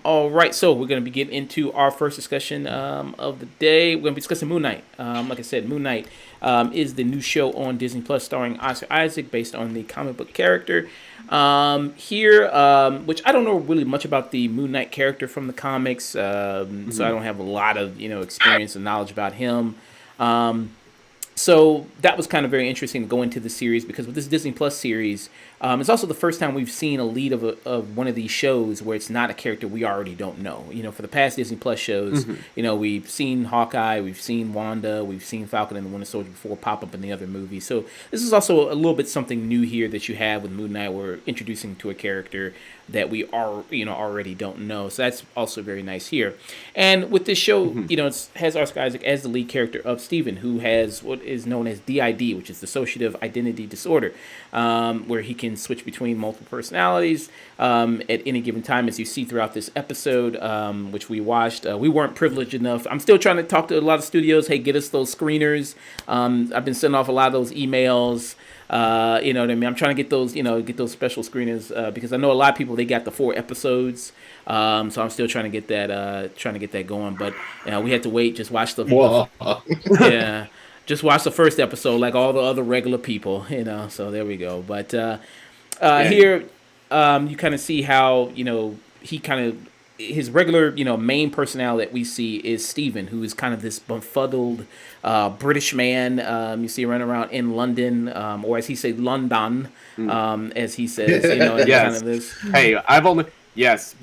All right, so we're going to be getting into our first discussion of the day. We're going to be discussing Moon Knight. Like I said, Moon Knight is the new show on Disney Plus starring Oscar Isaac, based on the comic book character. Which I don't know really much about the Moon Knight character from the comics, so I don't have a lot of experience and knowledge about him. So that was kind of very interesting to go into the series, because with this Disney Plus series, it's also the first time we've seen a lead of one of these shows where it's not a character we already don't know. For the past Disney Plus shows, we've seen Hawkeye, we've seen Wanda, we've seen Falcon and the Winter Soldier before pop up in the other movies. So this is also a little bit something new here that you have with Moon Knight. We're introducing to a character that we are already don't know. So that's also very nice here. And with this show, it has Oscar Isaac as the lead character of Steven, who has what is known as DID, which is dissociative identity disorder, where he can switch between multiple personalities at any given time, as you see throughout this episode, which we watched. We weren't privileged enough. I'm still trying to talk to a lot of studios. Hey, get us those screeners. I've been sending off a lot of those emails. You know what I mean? I'm trying to get those, get those special screeners, because I know a lot of people, they got the 4 episodes. So I'm still trying to get that going. But we had to wait. Just watch yeah. Just watch the first episode like all the other regular people, so there we go. But here, you kind of see how, he kind of, his regular, main personnel that we see is Stephen, who is kind of this befuddled British man you see running around in London, or as he says, London, as he says, Yes. kind of this. Hey,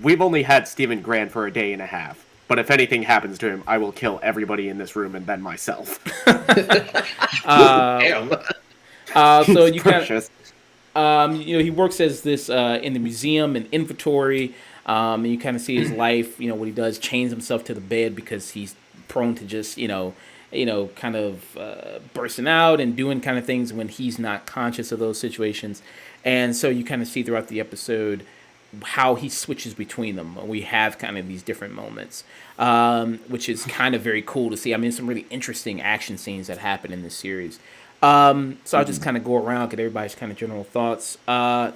we've only had Stephen Grant for a day and a half. But if anything happens to him, I will kill everybody in this room and then myself. Damn. So you kind of, he works as this in the museum and inventory. And you kind of see his life. What he does, chains himself to the bed because he's prone to just kind of bursting out and doing kind of things when he's not conscious of those situations. And so you kind of see throughout the episode how he switches between them. We have kind of these different moments, which is kind of very cool to see. I mean, some really interesting action scenes that happen in this series. So I'll just kind of go around, get everybody's kind of general thoughts.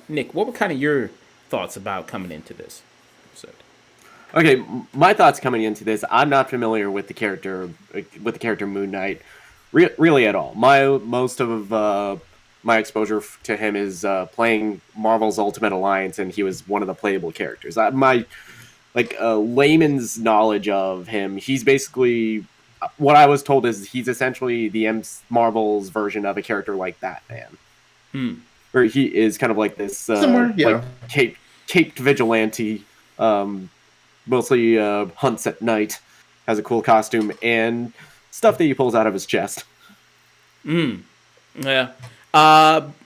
Nick, what were kind of your thoughts about coming into this episode? Okay, my thoughts coming into this, I'm not familiar with the character Moon Knight, really at all. Most of my exposure to him is playing Marvel's Ultimate Alliance, and he was one of the playable characters. My layman's knowledge of him, he's basically, what I was told is he's essentially the Marvel's version of a character like Batman. Where he is kind of like this caped vigilante, mostly hunts at night, has a cool costume, and stuff that he pulls out of his chest. Yeah.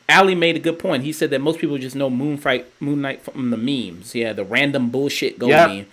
Ali made a good point. He said that most people just know Moon Knight from the memes. Yeah, the random bullshit meme.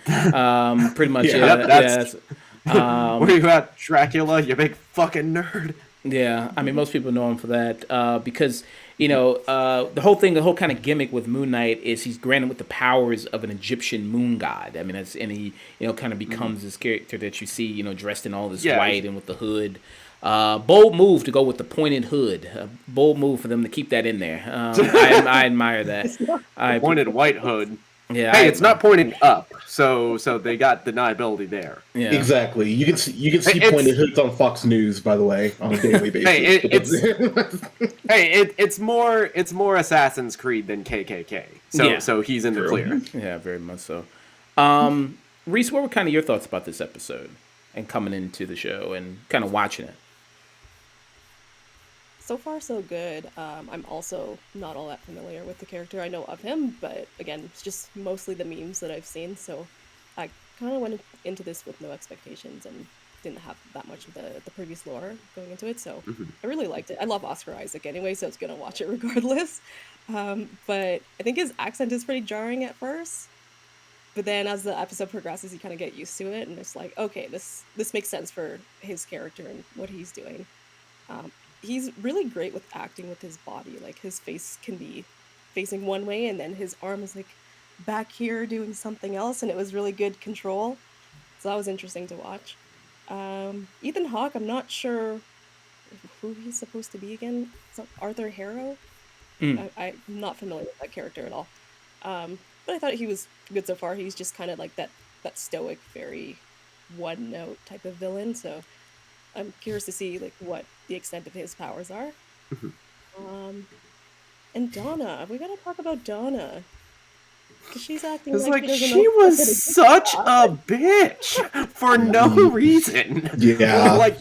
Pretty much. That's where you at, Dracula? You big fucking nerd. Yeah, I mean, most people know him for that because, the whole kind of gimmick with Moon Knight is he's granted with the powers of an Egyptian moon god. I mean, and he, kind of becomes this character that you see, dressed in all this white and with the hood. Bold move to go with the pointed hood. Bold move for them to keep that in there. I admire that. Pointed white hood. Yeah. Hey, it's not pointing up, so they got deniability there. Yeah. Exactly. You can see pointed hoods on Fox News, by the way, on a daily basis. It's more Assassin's Creed than KKK. So he's in the clear. Yeah, very much so. Reese, what were kind of your thoughts about this episode and coming into the show and kind of watching it? So far, so good. I'm also not all that familiar with the character. I know of him, but again, it's just mostly the memes that I've seen, so I kind of went into this with no expectations and didn't have that much of the previous lore going into it, so I really liked it. I love Oscar Isaac anyway, so I was going to watch it regardless. But I think his accent is pretty jarring at first, but then as the episode progresses, you kind of get used to it, and it's like, okay, this makes sense for his character and what he's doing. He's really great with acting with his body. Like, his face can be facing one way, and then his arm is like back here doing something else, and it was really good control. So that was interesting to watch. Ethan Hawke, I'm not sure who he's supposed to be again. Is Arthur Harrow? I'm not familiar with that character at all. But I thought he was good so far. He's just kind of like that stoic, very one note type of villain. So I'm curious to see like what the extent of his powers are. And Donna, we gotta talk about Donna. Because she's acting like she was such a bitch for no reason. Yeah. like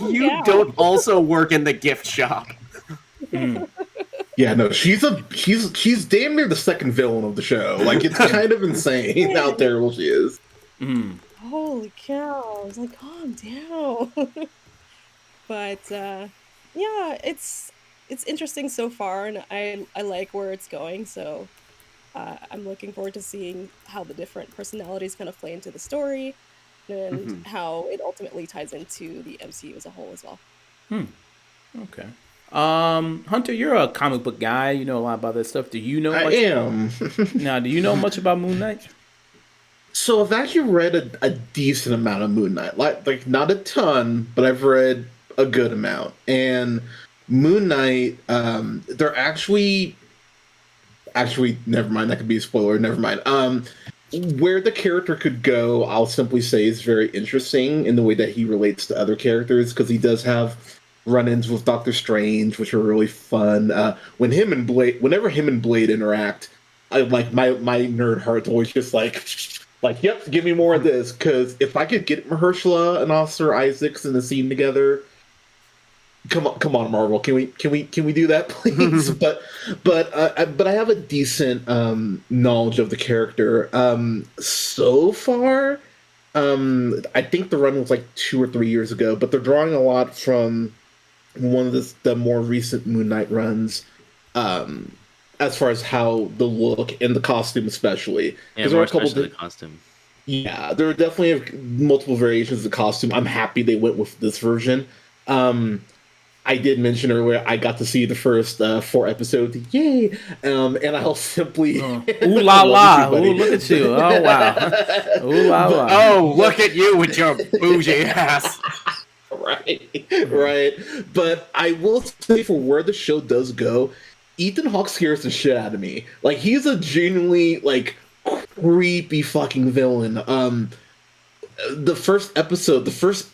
you don't also work in the gift shop. Yeah, no, she's damn near the second villain of the show. Like, it's kind of insane how terrible she is. Holy cow! I was like, calm down. But yeah, it's interesting so far, and I like where it's going. So I'm looking forward to seeing how the different personalities kind of play into the story, and how it ultimately ties into the MCU as a whole as well. Okay. Hunter, you're a comic book guy. You know a lot about that stuff. Do you know much? I am. Now, do you know much about Moon Knight? So I've actually read a decent amount of Moon Knight. Like not a ton, but I've read a good amount. And Moon Knight, they're actually never mind, that could be a spoiler, never mind. Where the character could go, I'll simply say is very interesting in the way that he relates to other characters, because he does have run-ins with Doctor Strange, which are really fun. Whenever him and Blade interact, I like my nerd heart's always just like, yep, give me more of this. Because if I could get Mahershala and Oscar Isaacs in the scene together, come on, Marvel, can we do that, please? but I have a decent knowledge of the character. So far, I think the run was like 2 or 3 years ago, but they're drawing a lot from one of the more recent Moon Knight runs, as far as how the look and the costume, especially. Yeah, more especially the costume. Yeah, there are definitely multiple variations of the costume. I'm happy they went with this version. I did mention earlier I got to see the first 4 episodes. Yay! And I'll simply ooh la la! Ooh, look at you! Oh wow! Ooh la la! Oh, look at you with your bougie ass! Right. But I will say, for where the show does go, Ethan Hawke scares the shit out of me. Like, he's a genuinely like creepy fucking villain. The first episode, the first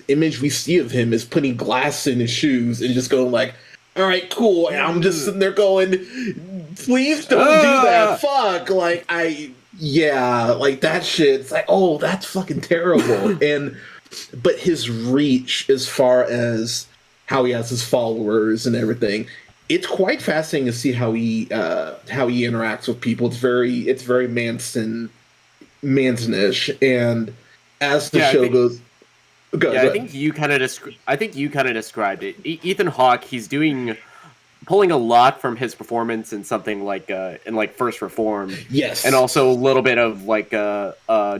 image we see of him is putting glass in his shoes and just going like, all right, cool. And I'm just sitting there going, please don't do that. Fuck. Like, like that shit. It's like, oh, that's fucking terrible. But his reach, as far as how he has his followers and everything, it's quite fascinating to see how he interacts with people. It's very Manson-ish, and as the show goes. I think you kind of described it. Ethan Hawke, he's pulling a lot from his performance in something like in like First Reform, yes, and also a little bit of like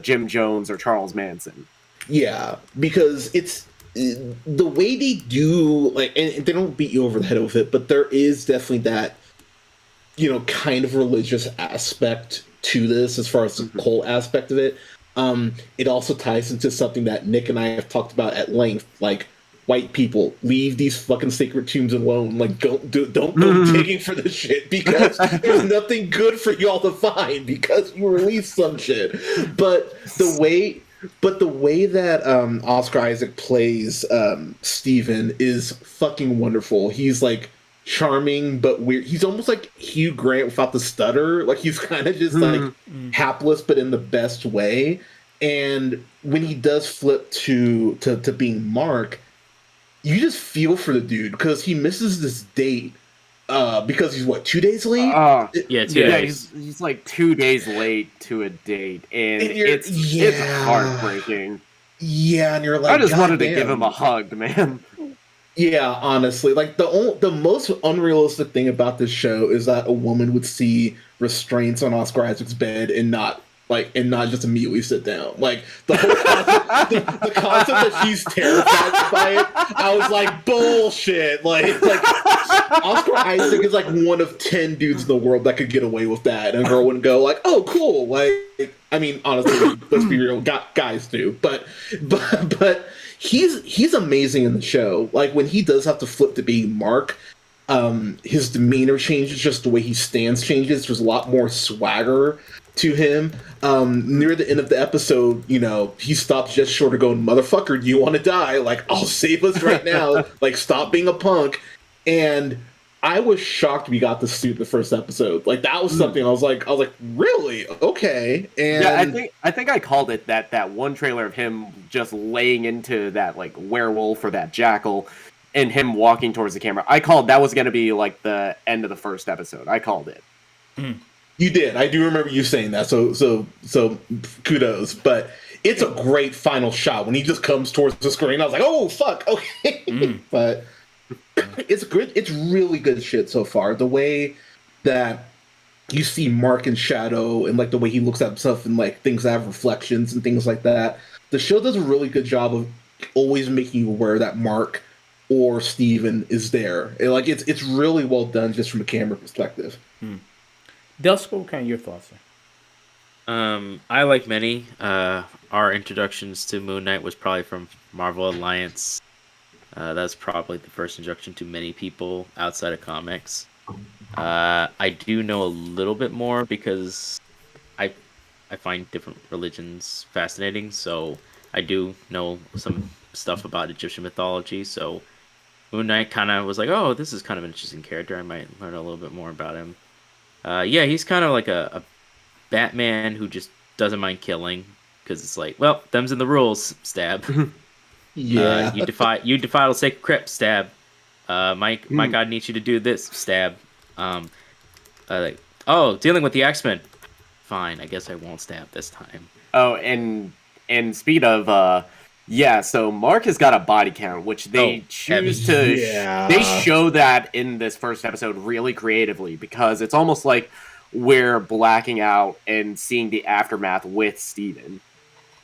Jim Jones or Charles Manson. Yeah, because it's the way they do, like, and they don't beat you over the head with it, but there is definitely that, kind of religious aspect to this, as far as the cult aspect of it. It also ties into something that Nick and I have talked about at length, like, white people, leave these fucking sacred tombs alone. Like, don't go digging for this shit, because there's nothing good for y'all to find, because you released some shit. But the way that Oscar Isaac plays Steven is fucking wonderful. He's like charming but weird. He's almost like Hugh Grant without the stutter. Like, he's kind of just like hapless, but in the best way. And when he does flip to being Mark, you just feel for the dude, because he misses this date because he's 2 days late? Yeah, 2 days. He's like 2 days late to a date, and it's heartbreaking. Yeah, and you're like, I just wanted to give him a hug, man. Yeah, honestly, like the most unrealistic thing about this show is that a woman would see restraints on Oscar Isaac's bed and not like, and not just immediately sit down. Like the whole concept, the concept that she's terrified by it, I was like, bullshit. Like Oscar Isaac is like one of 10 dudes in the world that could get away with that, and a girl wouldn't go like, oh, cool. Like, I mean, honestly, let's be real, guys do, but he's amazing in the show. Like when he does have to flip to being Mark. His demeanor changes, just the way he stands changes. There's a lot more swagger to him. Near the end of the episode, you know, he stops just short of going, motherfucker, do you want to die? Like, I'll save us right now. Like, stop being a punk. And I was shocked we got this suit the first episode. Like, that was something I was like, really? Okay. And yeah, I think I called it that one trailer of him just laying into that like werewolf or that jackal and him walking towards the camera. I called that was going to be like the end of the first episode. I called it. You did. I do remember you saying that. So kudos. But it's a great final shot when he just comes towards the screen. I was like, oh fuck, okay. But it's good. It's really good shit so far. The way that you see Mark in shadow and like the way he looks at himself and like things that have reflections and things like that. The show does a really good job of always making you aware that Mark or Steven is there. And, like it's really well done just from a camera perspective. Delsko, what kind of your thoughts? I like many. Our introductions to Moon Knight was probably from Marvel Alliance. That's probably the first introduction to many people outside of comics. I do know a little bit more because I find different religions fascinating, so I do know some stuff about Egyptian mythology, so Moon Knight kind of was like, oh, this is kind of an interesting character. I might learn a little bit more about him. Yeah, he's kind of like a Batman who just doesn't mind killing because it's like, well, them's in the rules. Stab. Yeah. You defile sacred crypt. Stab. My God needs you to do this. Stab. Like, oh, dealing with the X-Men. Fine, I guess I won't stab this time. Oh, and speed of yeah, so Mark has got a body count, which they choose to... Yeah. They show that in this first episode really creatively, because it's almost like we're blacking out and seeing the aftermath with Steven.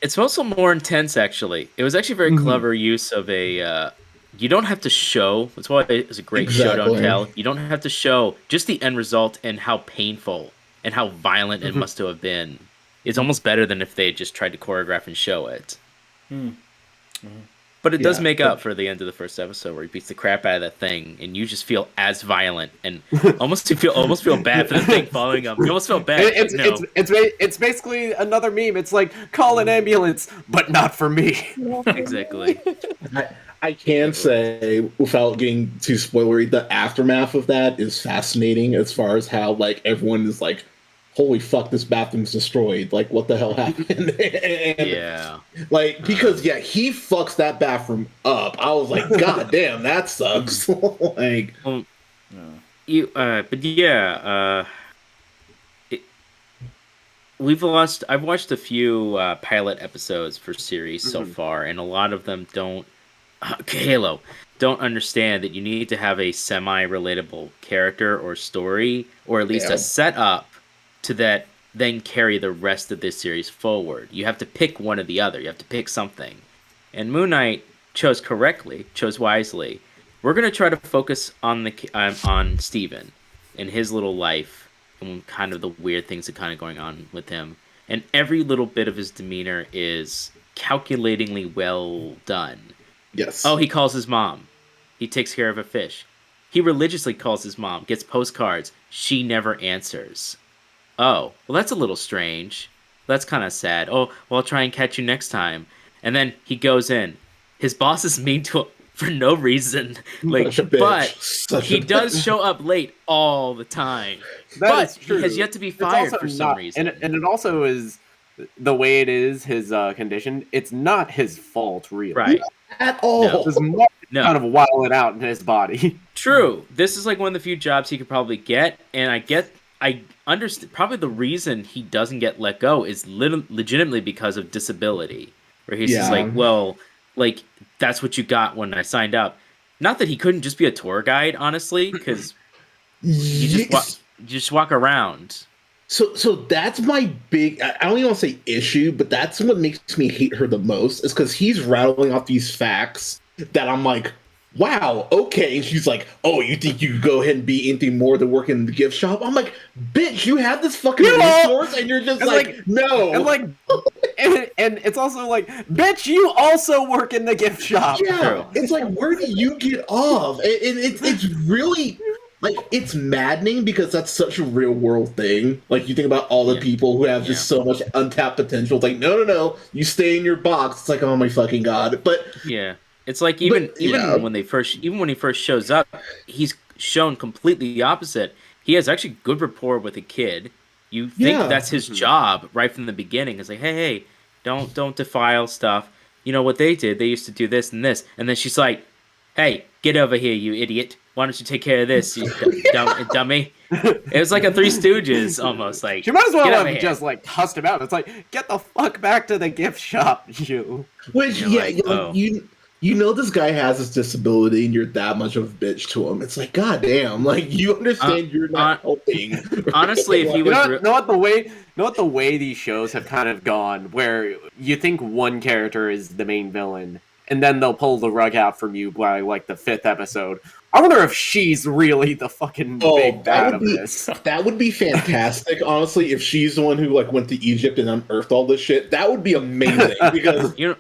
It's also more intense, actually. It was actually a very clever use of a... you don't have to show... That's why it's a great show, don't tell. You don't have to show just the end result and how painful and how violent it must have been. It's almost better than if they had just tried to choreograph and show it. But it does make up for the end of the first episode where he beats the crap out of that thing, and you just feel as violent and almost feel bad for the thing following him. You almost feel bad. It's basically another meme. It's like, call an ambulance, but not for me. Exactly. I can say, without getting too spoilery, the aftermath of that is fascinating as far as how like everyone is like, holy fuck, this bathroom's destroyed. Like, what the hell happened? Yeah. Like, because, he fucks that bathroom up. I was like, god damn, that sucks. Like... but yeah, I've watched a few pilot episodes for series so far, and a lot of them don't understand that you need to have a semi-relatable character or story, or at least a setup to that then carry the rest of this series forward. You have to pick one or the other. You have to pick something. And Moon Knight chose wisely. We're going to try to focus on on Steven and his little life and kind of the weird things that kind of going on with him. And every little bit of his demeanor is calculatingly well done. Yes. Oh, he calls his mom. He takes care of a fish. He religiously calls his mom, gets postcards. She never answers. Oh, well, that's a little strange. That's kind of sad. Oh, well, I'll try and catch you next time. And then he goes in. His boss is mean to him for no reason. Like, but he does show up late all the time. But he has yet to be fired for some reason. And it also is the way it is, his condition. It's not his fault, really. Right. At all. There's more kind of wilding out in his body. True. This is like one of the few jobs he could probably get, and I understand probably the reason he doesn't get let go is legitimately because of disability. Where he's just like, well, like, that's what you got when I signed up. Not that he couldn't just be a tour guide, honestly, because you just walk around. So that's my big. I don't even want to say issue, but that's what makes me hate her the most. Is because he's rattling off these facts that I'm like, wow, okay. And she's like, oh, you think you could go ahead and be anything more than working in the gift shop? I'm like, bitch, you have this fucking resource, and you're just like, no. And like, and it's also like, bitch, you also work in the gift shop. Yeah, it's like, where do you get off? And it's really like it's maddening because that's such a real world thing. Like you think about all the people who have just so much untapped potential. It's like, no, you stay in your box. It's like, oh my fucking god. But yeah, it's like even when he first shows up, he's shown completely the opposite. He has actually good rapport with a kid. You think that's his job right from the beginning. It's like, hey, don't defile stuff. You know what they did? They used to do this and this, and then she's like, hey, get over here, you idiot. Why don't you take care of this, you dummy? It was like a Three Stooges almost. Like she might as well have just like cussed him out. It's like, get the fuck back to the gift shop, you. Which you know this guy has this disability, and you're that much of a bitch to him. It's like, goddamn, like you understand you're not helping. Honestly, if he was know what the way these shows have kind of gone, where you think one character is the main villain, and then they'll pull the rug out from you by like the 5th episode. I wonder if she's really the fucking big bad of this. That would be fantastic, honestly, if she's the one who like went to Egypt and unearthed all this shit. That would be amazing because you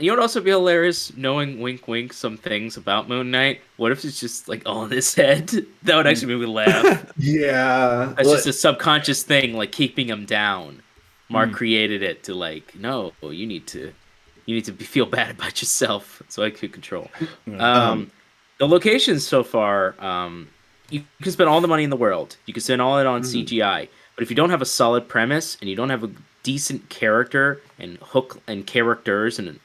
would also be hilarious knowing wink wink some things about Moon Knight. What if it's just like all in his head? That would actually make me laugh. Yeah. That's just a subconscious thing, like keeping him down. Mark created it to like, no, you need to feel bad about yourself so I could control. The locations so far, you can spend all the money in the world. You can spend all it on CGI. But if you don't have a solid premise and you don't have a decent character and hook and characters and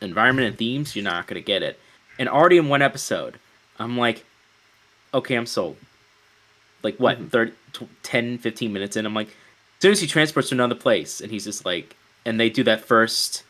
environment and themes, you're not going to get it. And already in one episode, I'm like, okay, I'm sold. Like, what, 10, 15 minutes in? I'm like, as soon as he transports to another place, and he's just like, and they do that first,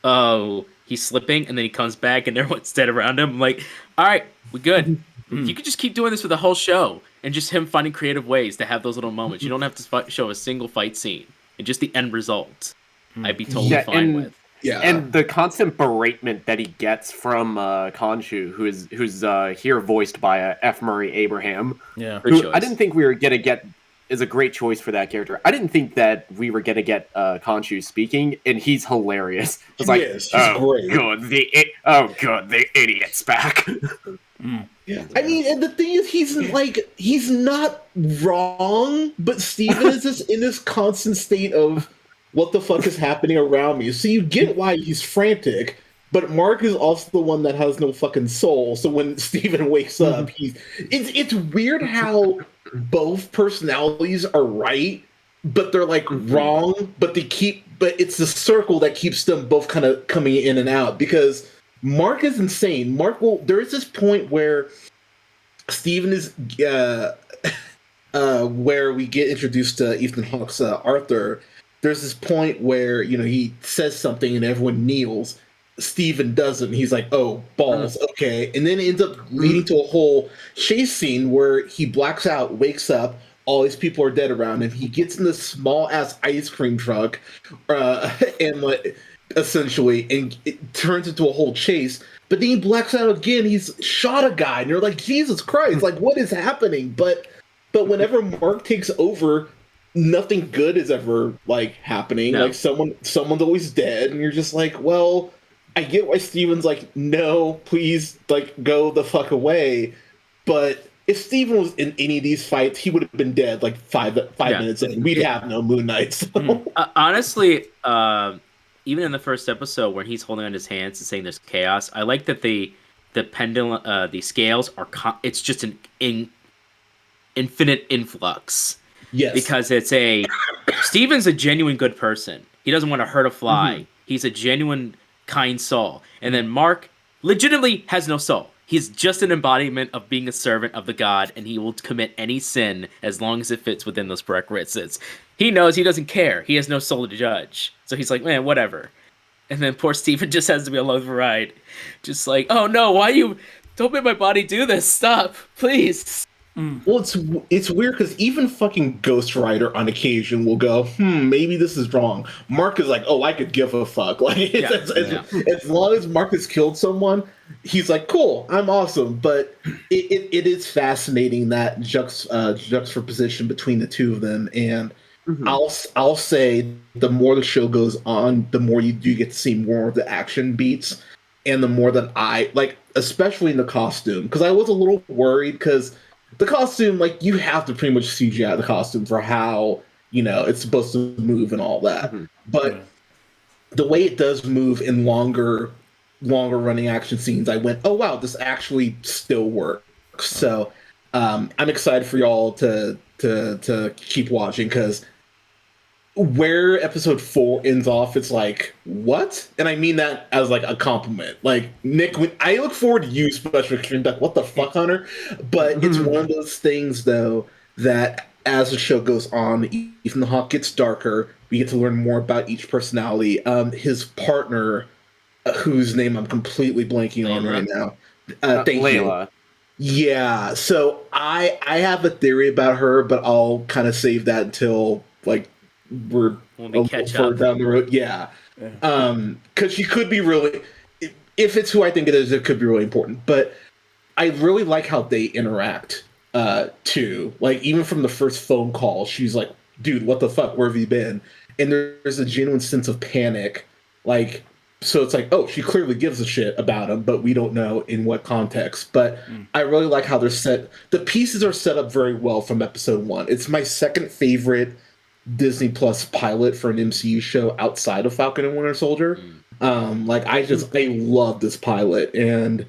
oh, he's slipping, and then he comes back, and everyone's dead around him. I'm like, all right, we're good. You could just keep doing this for the whole show, and just him finding creative ways to have those little moments. You don't have to show a single fight scene, and just the end result, I'd be totally fine with. Yeah, and the constant beratement that he gets from Khonshu, who's here voiced by F. Murray Abraham. Yeah, who I didn't think we were gonna get. Is a great choice for that character. I didn't think that we were gonna get Khonshu speaking, and he's hilarious. It's like, he's great. Good, the idiot's back. Yeah. I mean, and the thing is, he's not wrong, but Steven is just in this constant state of what the fuck is happening around me. So you get why he's frantic, but Mark is also the one that has no fucking soul. So when Steven wakes up, it's weird how both personalities are right, but they're like wrong, but it's the circle that keeps them both kind of coming in and out because Mark is insane. There is this point where Steven is where we get introduced to Ethan Hawke's Arthur. There's this point where, he says something and everyone kneels. Steven doesn't. He's like, oh, balls, okay. And then it ends up leading to a whole chase scene where he blacks out, wakes up, all these people are dead around him. He gets in this small-ass ice cream truck, and essentially, and it turns into a whole chase. But then he blacks out again. He's shot a guy, and you're like, Jesus Christ, like, what is happening? But whenever Mark takes over, nothing good is ever, like, happening. No. Like, someone's always dead, and you're just like, well, I get why Steven's like, no, please, like, go the fuck away. But if Steven was in any of these fights, he would have been dead like five minutes in. We'd have no Moon Knight. So. Honestly, even in the first episode where he's holding on his hands and saying there's chaos, I like that the pendulum, the scales are. It's just an infinite influx. Yes, because Steven's a genuine good person. He doesn't want to hurt a fly. He's a genuine kind soul. And then Mark legitimately has no soul. He's just an embodiment of being a servant of the god, and he will commit any sin as long as it fits within those prerequisites. He knows he doesn't care. He has no soul to judge. So he's like, man, whatever. And then poor Steven just has to be along the ride. Just like, oh no, don't make my body do this. Stop, please. Well, it's weird because even fucking Ghost Rider on occasion will go, maybe this is wrong. Mark is like, oh, I could give a fuck. Like, as long as Mark has killed someone, he's like, cool, I'm awesome. But it is fascinating that juxtaposition between the two of them. And I'll say the more the show goes on, the more you do get to see more of the action beats, and the more that I like, especially in the costume, because I was a little worried because the costume, like, you have to pretty much CGI the costume for how, it's supposed to move and all that. But the way it does move in longer running action scenes, I went, oh wow, this actually still works. So I'm excited for y'all to keep watching, because where episode 4 ends off, it's like, what? And I mean that as like a compliment. Like, Nick, I look forward to you, special like, what the fuck, Hunter? But it's one of those things, though, that as the show goes on, Ethan Hawke gets darker. We get to learn more about each personality. His partner, whose name I'm completely blanking on right now. Thank Layla. you. Yeah. So I have a theory about her, but I'll kind of save that until like we're when we catch further up down the road. Yeah. Because she could be really, if it's who I think it is, it could be really important. But I really like how they interact too. Like, even from the first phone call, she's like, dude, what the fuck? Where have you been? And there's a genuine sense of panic. Like, so it's like, oh, she clearly gives a shit about him, but we don't know in what context. But I really like how they're set. The pieces are set up very well from episode 1. It's my second favorite Disney Plus pilot for an MCU show outside of Falcon and Winter Soldier. I love this pilot, and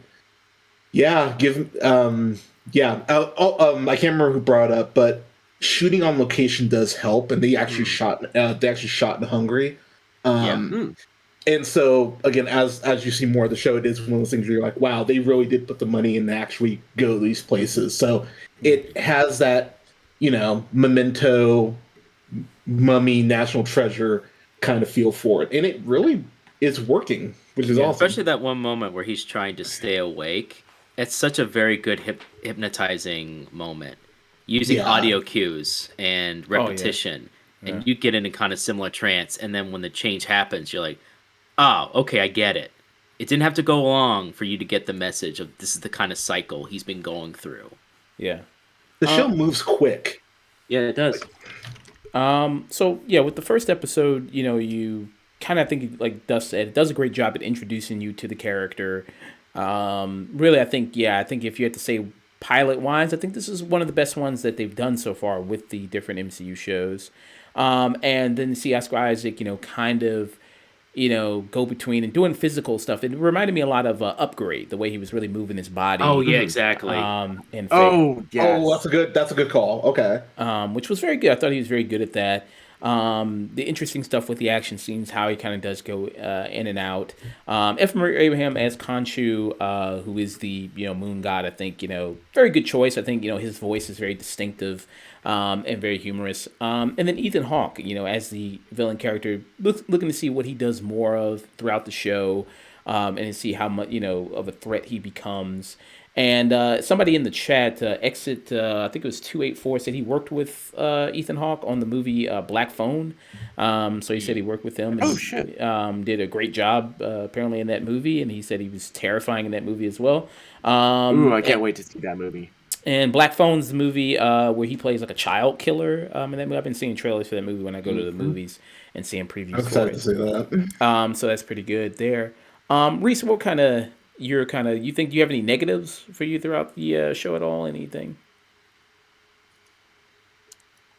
I can't remember who brought it up, but shooting on location does help, and they actually shot in Hungary. And so again, as you see more of the show, it is one of those things where you're like, wow, they really did put the money in to actually go to these places. So it has that, Memento, Mummy, National Treasure kind of feel for it, and it really is working, which is awesome. Especially that one moment where he's trying to stay awake. It's such a very good hypnotizing moment, using audio cues and repetition, and you get in a kind of similar trance. And then when the change happens, you're like, oh, okay, I get it. It didn't have to go long for you to get the message of this is the kind of cycle he's been going through. Yeah. The show moves quick. Yeah, it does. With the first episode, you kind of think, like Dust said, it does a great job at introducing you to the character. Really, I think if you had to say pilot-wise, I think this is one of the best ones that they've done so far with the different MCU shows. And then to see Oscar Isaac, kind of, go between and doing physical stuff. It reminded me a lot of Upgrade, the way he was really moving his body. Oh yeah, exactly. Yes. Oh, that's a good call. Okay. Which was very good. I thought he was very good at that. The interesting stuff with the action scenes, how he kind of does go in and out. F. Murray Abraham as Khonshu, who is the moon god, I think very good choice. I think his voice is very distinctive and very humorous. And then Ethan Hawke, as the villain character, looking to see what he does more of throughout the show, and to see how much of a threat he becomes. And somebody in the chat, Exit, I think it was 284, said he worked with Ethan Hawke on the movie Black Phone. So he said he worked with him. And shit. Did a great job, apparently, in that movie. And he said he was terrifying in that movie as well. I can't wait to see that movie. And Black Phone's the movie where he plays like a child killer in that movie. I've been seeing trailers for that movie when I go to the movies and seeing previews I'm excited to see that. So that's pretty good there. Reese, what kind of... you think, do you have any negatives for you throughout the show at all? Anything?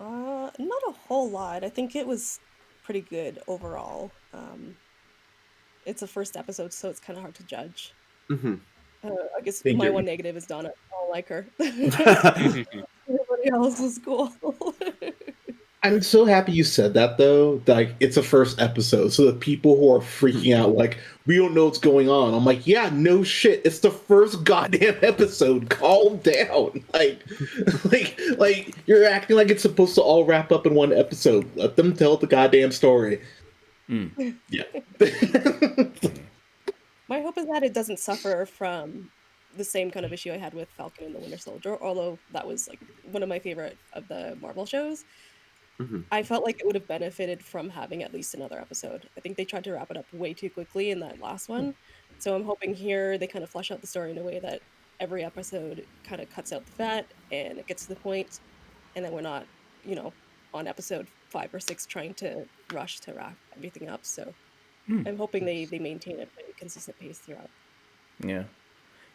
Not a whole lot. I think it was pretty good overall. It's a first episode, so it's kind of hard to judge. I guess my one negative is Donna. I don't like her. Everybody else was cool. I'm so happy you said that, though. Like, it's a first episode, so the people who are freaking out, like, we don't know what's going on. I'm like, yeah, no shit. It's the first goddamn episode. Calm down. Like you're acting like it's supposed to all wrap up in one episode. Let them tell the goddamn story. Yeah. My hope is that it doesn't suffer from the same kind of issue I had with Falcon and the Winter Soldier, although that was like one of my favorite of the Marvel shows. Mhm. I felt like it would have benefited from having at least another episode. I think they tried to wrap it up way too quickly in that last one. So I'm hoping here they kind of flesh out the story in a way that every episode kind of cuts out the fat and it gets to the point, and then we're not, you know, on episode 5 or 6 trying to rush to wrap everything up. So I'm hoping they maintain a pretty consistent pace throughout. Yeah.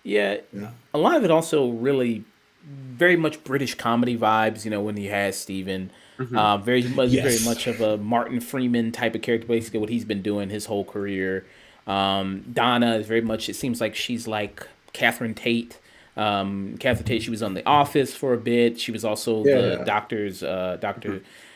Yeah, Yeah. a lot of it also really very much British comedy vibes. When he has Steven, Mhm. very Yes. much of a Martin Freeman type of character. Basically, what he's been doing his whole career. Donna is very much. It seems like she's like Catherine Tate. Catherine Tate. She was on The Office for a bit. She was also the Yeah.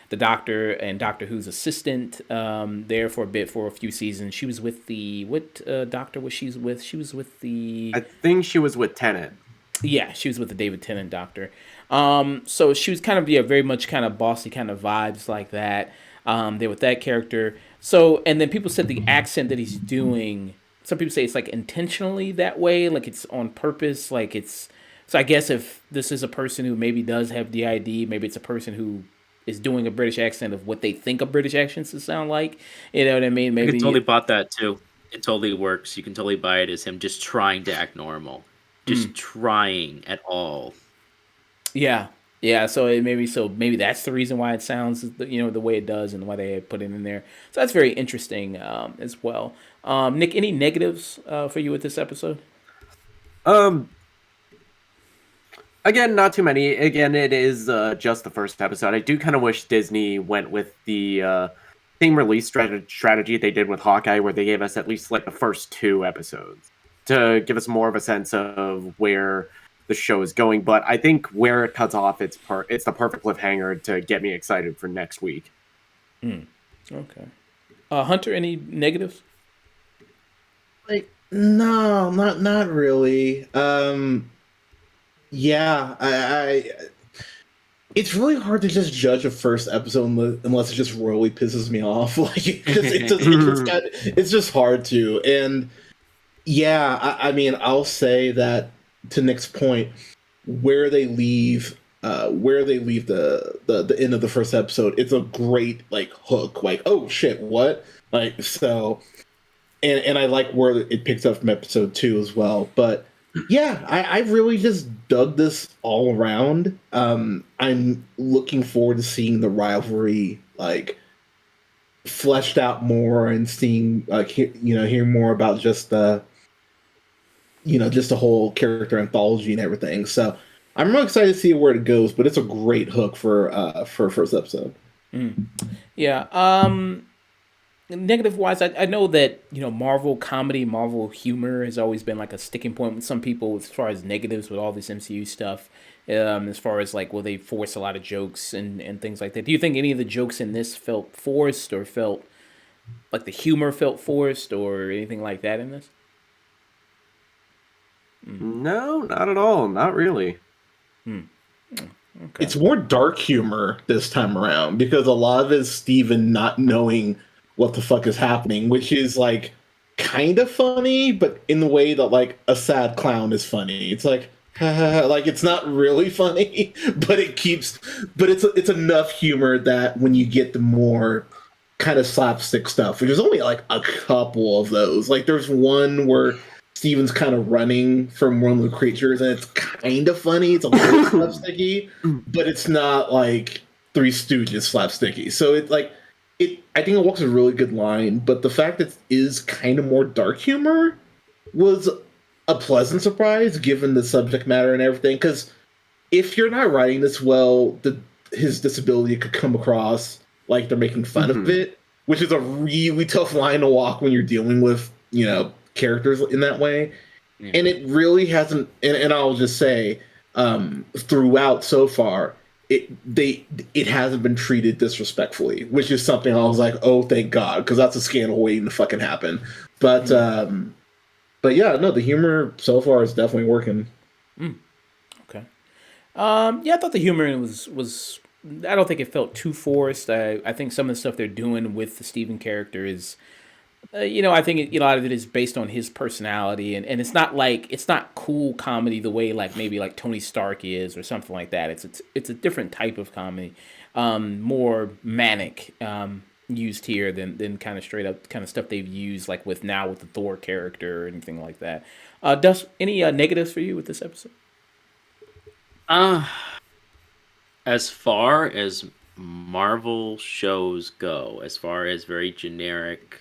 the doctor and Doctor Who's assistant there for a bit for a few seasons. She was with the what doctor was she with? She was with the I think she was with Tennant. yeah, she was with the David Tennant doctor. So she was kind of very much kind of bossy kind of vibes like that. There with that character. So and then people said the accent that he's doing. Some people say it's like intentionally that way, like it's on purpose, like it's. So I guess if this is a person who maybe does have DID, maybe it's a person who is doing a British accent of what they think a British accent should sound like. You know what I mean? I could totally Maybe. bought that too. It totally works. You can totally buy it as him just trying to act normal, just trying at all. Yeah, yeah. So maybe that's the reason why it sounds the way it does and why they put it in there. So that's very interesting as well. Nick, any negatives for you with this episode? Um, Again, not too many. Again, it is just the first episode. I do kind of wish Disney went with the theme release strategy they did with Hawkeye, where they gave us at least like the first 2 episodes to give us more of a sense of where the show is going. But I think where it cuts off, it's the perfect cliffhanger to get me excited for next week. Okay. Hunter, any negatives? Like, no, not really. Yeah, it's really hard to just judge a first episode unless it just really pisses me off. Like, it's just hard to. And yeah, I mean, I'll say that to Nick's point, where they leave the end of the first episode, it's a great like hook. Like, oh shit, what? Like, so, and I like where it picks up from episode 2 as well. But yeah, I really just dug this all around. I'm looking forward to seeing the rivalry like fleshed out more and seeing like hear more about just just the whole character anthology and everything. So I'm really excited to see where it goes. But it's a great hook for first episode. Yeah. Negative wise, I know that Marvel comedy, Marvel humor has always been like a sticking point with some people as far as negatives with all this MCU stuff. As far as like, will they force a lot of jokes and things like that? Do you think any of the jokes in this felt forced or felt like the humor felt forced or anything like that in this? No, not at all. Not really. Okay. It's more dark humor this time around because a lot of it is Steven not knowing what the fuck is happening, which is like kind of funny, but in the way that like a sad clown is funny. It's like like it's not really funny, but it's enough humor that when you get the more kind of slapstick stuff, which is only like a couple of those. Like there's one where Steven's kind of running from one of the creatures, and it's kind of funny. It's a little slapsticky, but it's not like Three Stooges slapsticky. So it's like I think it walks a really good line. But the fact that it is kind of more dark humor was a pleasant surprise, given the subject matter and everything. Because if you're not writing this well, his disability could come across like they're making fun of it, which is a really tough line to walk when you're dealing with characters in that way. And it really hasn't, and I'll just say throughout so far it hasn't been treated disrespectfully, which is something I was like, oh thank God, because that's a scandal waiting to fucking happen. But yeah, no, the humor so far is definitely working. Okay. Yeah, I thought the humor was I don't think it felt too forced. I think some of the stuff they're doing with the Steven character is I think a lot of it is based on his personality, and it's not cool comedy the way like maybe like Tony Stark is or something like that. It's a different type of comedy, more manic used here than kind of straight up kind of stuff they've used like with the Thor character or anything like that. Dust, any negatives for you with this episode? Uh, as far as Marvel shows go, as far as very generic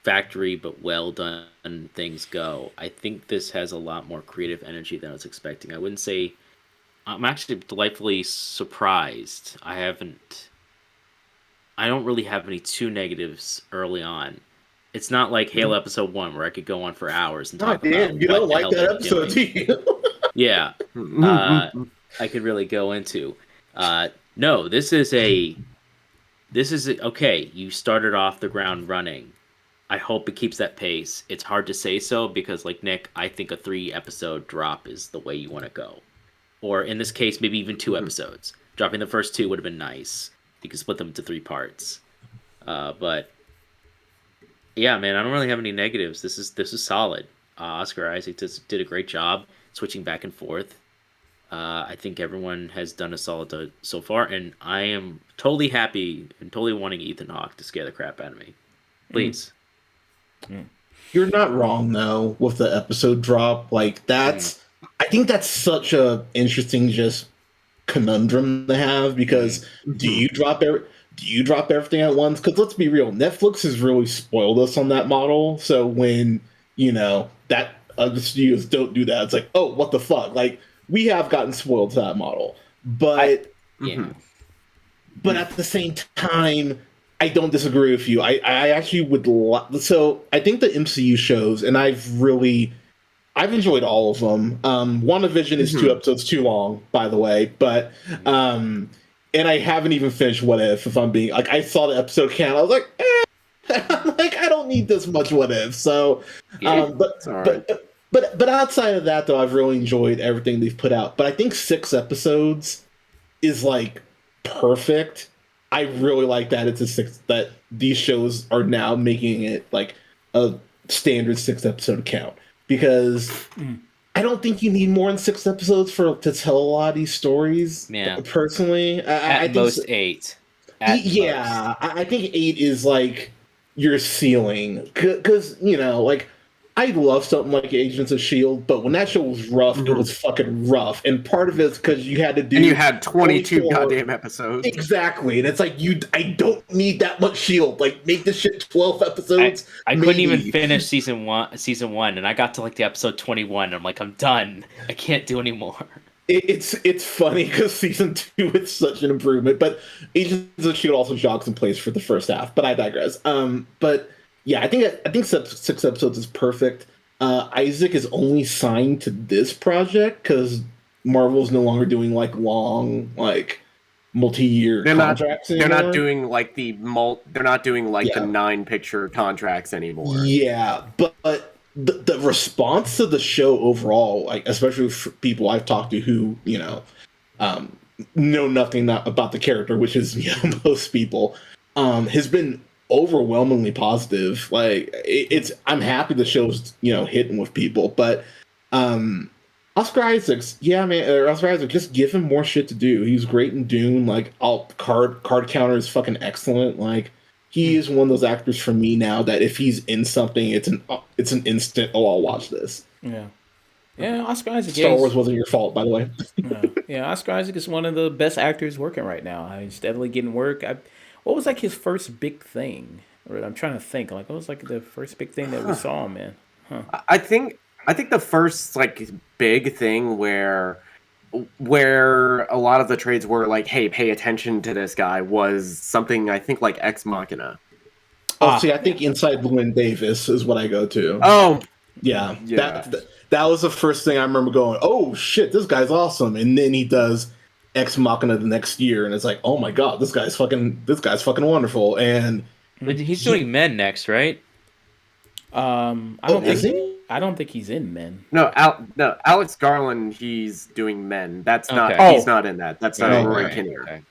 factory but well done things go, I think this has a lot more creative energy than I was expecting. I wouldn't say I'm actually delightfully surprised. I don't really have any too negatives early on. It's not like Halo episode 1 where I could go on for hours and Oh, talk damn, about you what don't the like hell that they're episode, doing. do you? Yeah. I could really go into. No, this is okay. You started off the ground running. I hope it keeps that pace. It's hard to say so because, like Nick, I think a 3-episode drop is the way you want to go. Or in this case, maybe even 2 episodes. Dropping the first 2 would have been nice. You could split them into 3 parts. But yeah, man, I don't really have any negatives. This is solid. Oscar Isaac did a great job switching back and forth. I think everyone has done a solid so far, and I am totally happy and totally wanting Ethan Hawke to scare the crap out of me. Please. You're not wrong though with the episode drop. Like I think that's such a interesting just conundrum to have because do you drop everything at once? Because let's be real, Netflix has really spoiled us on that model. So when that other studios don't do that, it's like, oh, what the fuck? Like we have gotten spoiled to that model, but but at the same time, I don't disagree with you. I actually would so I think the MCU shows, and I've enjoyed all of them. WandaVision is 2 episodes too long, by the way, but and I haven't even finished What If I'm being like, I saw the episode count, I was like, like I don't need this much What If. So, but outside of that, though, I've really enjoyed everything they've put out. But I think 6 episodes is like perfect. I really like that that these shows are now making it like a standard 6-episode count because I don't think you need more than 6 episodes to tell a lot of these stories. Yeah. Personally, I At think most 8. At yeah, most. I think 8 is like your ceiling because like I love something like Agents of S.H.I.E.L.D., but when that show was rough, it was fucking rough. And part of it's because you had to do... And you had 22 24 goddamn episodes. Exactly. And it's like, I don't need that much S.H.I.E.L.D. Like, make this shit 12 episodes. I couldn't even finish season one, and I got to like the episode 21, and I'm like, I'm done. I can't do anymore. It's funny because season 2 is such an improvement, but Agents of S.H.I.E.L.D. also jogs in place for the first half, but I digress. But yeah, I think 6 episodes is perfect. Isaac is only signed to this project because Marvel's no longer doing like long, like multi-year contracts anymore. They're not doing like the 9-picture contracts anymore. Yeah, but the response to the show overall, like especially for people I've talked to who know nothing about the character, which is most people, has been overwhelmingly positive. Like I'm happy the show's hitting with people, but Oscar Isaac, just give him more shit to do. He's great in Dune. Like card counter is fucking excellent. Like he is one of those actors for me now that if he's in something, it's an instant. Oh, I'll watch this. Yeah, Oscar Isaac. Star Wars wasn't your fault, by the way. Yeah, Oscar Isaac is one of the best actors working right now. He's steadily getting work. What was like his first big thing? Or I'm trying to think. Like, what was like the first big thing that we saw him in? I think the first like big thing where a lot of the trades were like, hey, pay attention to this guy was something I think like Ex Machina. See, I think Inside Llewyn Davis is what I go to. Oh, yeah. That was the first thing I remember going, oh shit, this guy's awesome. And then he does Ex Machina the next year, and it's like, oh my god, this guy's fucking wonderful. And he's doing Men next, right? I don't think he's in Men. No, Alex Garland, he's doing Men. That's not. Okay. He's not in that. That's Rory Kinnear.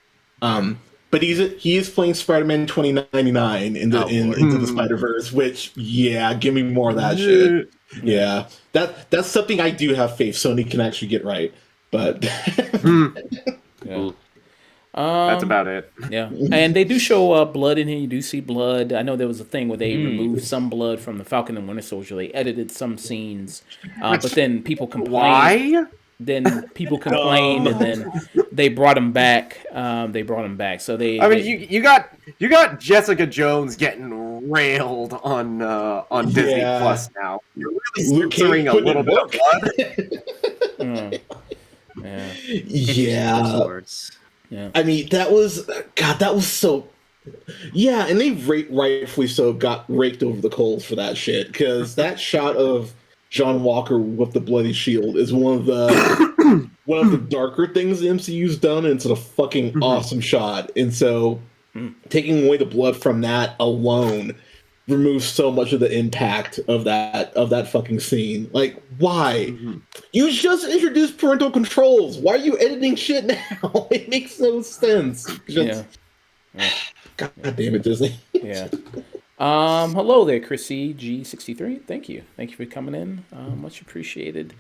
Okay. But he is playing Spider-Man 2099 into the Spider-Verse, which give me more of that shit. Yeah, that's something I do have faith Sony can actually get right. But yeah. That's about it. Yeah, and they do show blood in here. You do see blood. I know there was a thing where they removed some blood from the Falcon and Winter Soldier. They edited some scenes, but then people complained. Why? Then people complained, and then they brought him back. So they. I mean, you got Jessica Jones getting railed on Disney Plus now. You're really censoring a little bit of blood. Yeah. I mean, that was so. Yeah, and they rightfully so got raked over the coals for that shit, because that shot of John Walker with the bloody shield is one of the darker things the MCU's done, and it's a fucking awesome shot. And so taking away the blood from that alone removes so much of the impact of that fucking scene. Like, why? You just introduced parental controls. Why are you editing shit now? It makes no sense. God damn it, Disney. Yeah. Hello there, Chrissy G63. Thank you for coming in. Much appreciated.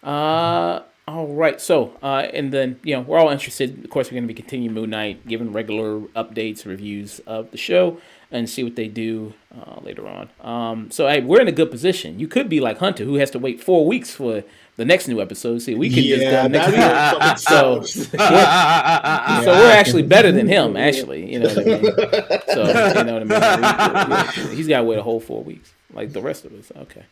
All right. So, and then we're all interested. Of course, we're going to be continuing Moon Knight, giving regular updates, reviews of the show, and see what they do later on. So, hey, we're in a good position. You could be like Hunter, who has to wait 4 weeks for the next new episode. See, we could just go next week. So we're actually better than him. Actually, you know what I mean. So you know what I mean. He's got to wait a whole 4 weeks, like the rest of us. Okay.